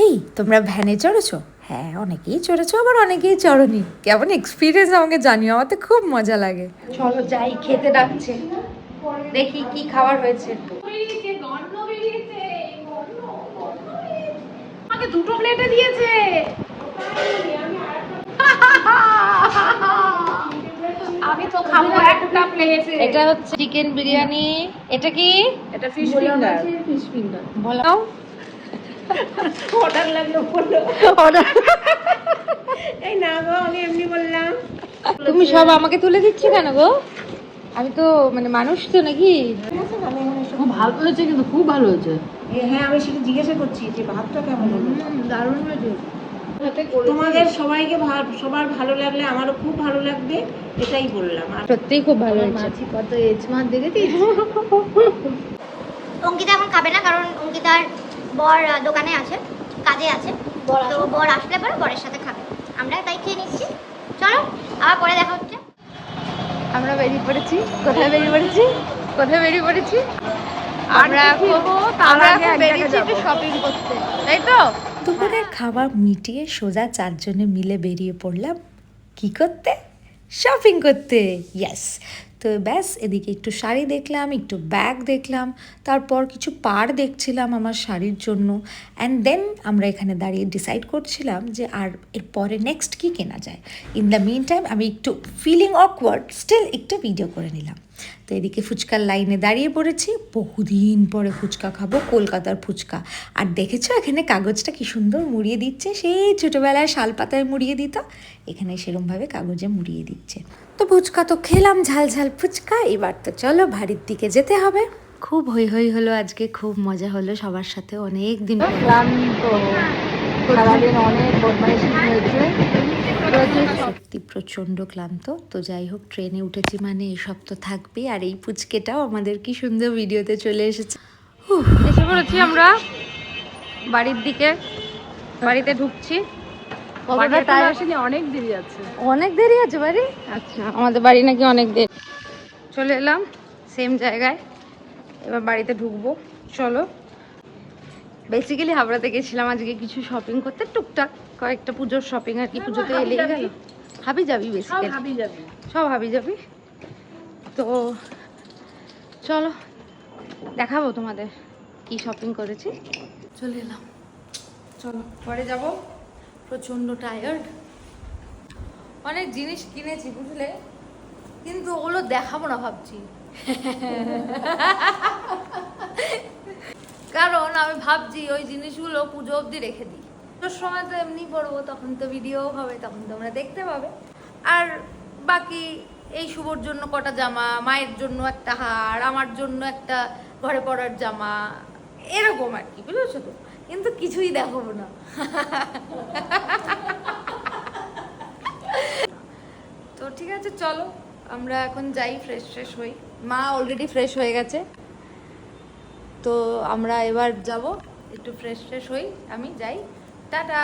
এই তোমরা ভ্যানে চড়েছো? হ্যাঁ, অনেকেই চড়েছো, আবার অনেকেই চড়নি। কেমন এক্সপিরিয়েন্স আমাকে জানিও, আমার তো খুব মজা লাগে। চলো যাই, খেতে ডাকছে, দেখি কি খাবার হয়েছে। আমাকে দুটো প্লেটে দিয়েছে। আমি তো খাবো একটা প্লেট। এটা হচ্ছে চিকেন বিরিয়ানি। এটা কি? এটা ফিশ ফিঙ্গার। ফিশ ফিঙ্গার বলো। অর্ডার লাগলো বললো। অর্ডার। এই না গো, আমি এমনি বললাম। তুমি সব আমাকে তুলে দিচ্ছ কেন গো? আমি তো মানে মানুষ তো নাকি। খুব ভালো হয়েছে, কিন্তু খুব ভালো হয়েছে। হ্যাঁ, আমি সেটা জিজ্ঞাসা করছি যে ভাতটা কেমন হলো। দারুণ হয়েছে। তোমাদের সবাইকে সবার ভালো লাগলে আমারও খুব ভালো লাগবে, এটাই বললাম। আর সত্যিই খুব ভালো হয়েছে। মাছি কত এজমাত দেখেছিস? অঙ্কিতা এখন খাবে না, কারণ অঙ্কিতার বর দোকানে আছে, কাজে আছে। তো বর আসলে পরে বরের সাথে খাবে। আমরা তাই খেয়ে নিচ্ছি। চলো আবার পরে দেখা হচ্ছে। আমরা বেরিয়ে পড়েছি। কোথায় বেরিয়ে পড়েছি? কোথায় বেরিয়ে পড়েছি? আমরা বেরিয়েছি একটু শপিং করতে, তাই তো? দুপুরের খাবার মিটিয়ে সোজা চারজনে মিলে বেরিয়ে পড়লাম। কি করতে? শপিং করতে। ইয়েস। তো ব্যাস, এদিকে একটু শাড়ি দেখলাম, একটু ব্যাগ দেখলাম, তারপর কিছু পাড় দেখছিলাম আমার শাড়ির জন্য। অ্যান্ড দেন আমরা এখানে দাঁড়িয়ে ডিসাইড করছিলাম যে আর এরপরে নেক্সট কী কেনা যায়। ইন দ্য মিন টাইম আমি একটু ফিলিং অকওয়ার্ড স্টিল একটু ভিডিও করে নিলাম। তো এদিকে ফুচকার লাইনে দাঁড়িয়ে পড়েছি। বহুদিন পরে ফুচকা খাবো, কলকাতার ফুচকা। আর দেখেছো এখানে কাগজটা কি সুন্দর মুড়িয়ে দিচ্ছে, সেই ছোটোবেলায় শালপাতায় মুড়িয়ে দিত, এখানে সেরমভাবে কাগজে মুড়িয়ে দিচ্ছে। তো ফুচকা তো খেলাম, ঝাল ঝাল ফুচকা। এবার তো চলো বাড়ির দিকে যেতে হবে। খুব হই হই হলো আজকে, খুব মজা হলো সবার সাথে, অনেক দিন ক্লান্ত, সারাদিন অনেক বদমাইশি হয়েছে। সত্যি প্রচণ্ড ক্লান্ত। তো যাই হোক, ট্রেনে উঠেছি মানে এসব তো থাকবেই। আর এই পুচকেটাও আমাদের কি সুন্দর ভিডিওতে চলে এসেছে। এসে পড়েছি আমরা বাড়ির দিকে, বাড়িতে ঢুকছি। অনেক দেরি আছে। অনেক দেরি আছে বাড়ি? আচ্ছা, আমাদের বাড়ি নাকি অনেক দেরি। চলে এলাম সেম জায়গায়, এবার বাড়িতে ঢুকবো। চলো। বেসিক্যালি হাবড়াতে গেছিলাম আজকে কিছু শপিং করতে, টুকটাক কয়েকটা পুজোর শপিং আর কি। পুজোতে এলেই গেল। হাবি যাবি বেসিক্যালি, সব হাবি যাবি। তো চলো দেখাবো তোমাদের কি শপিং করেছি। চলে এলাম, চলো পরে যাব। প্রচণ্ড টায়ার্ড, অনেক জিনিস কিনেছি বুঝলে, কিন্তু ওগুলো দেখাবো না ভাবছি। কারণ আমি ভাবছি ওই জিনিসগুলো পুজো অবধি রেখে দিই। পুজোর সময় তো এমনি পড়বো, তখন তো ভিডিও হবে, তখন তোমরা দেখতে পাবে। আর বাকি এই শুভর জন্য কটা জামা, মায়ের জন্য একটা হার, আমার জন্য একটা ঘরে পরার জামা, এরকম আর কি, বুঝেছো তো? কিন্তু কিছুই দেখাবো না। তো ঠিক আছে, চলো আমরা এখন যাই, ফ্রেশ হই। মা অলরেডি ফ্রেশ হয়ে গেছে, তো আমরা এবার যাব, একটু ফ্রেশ হই। আমি যাই, টাটা।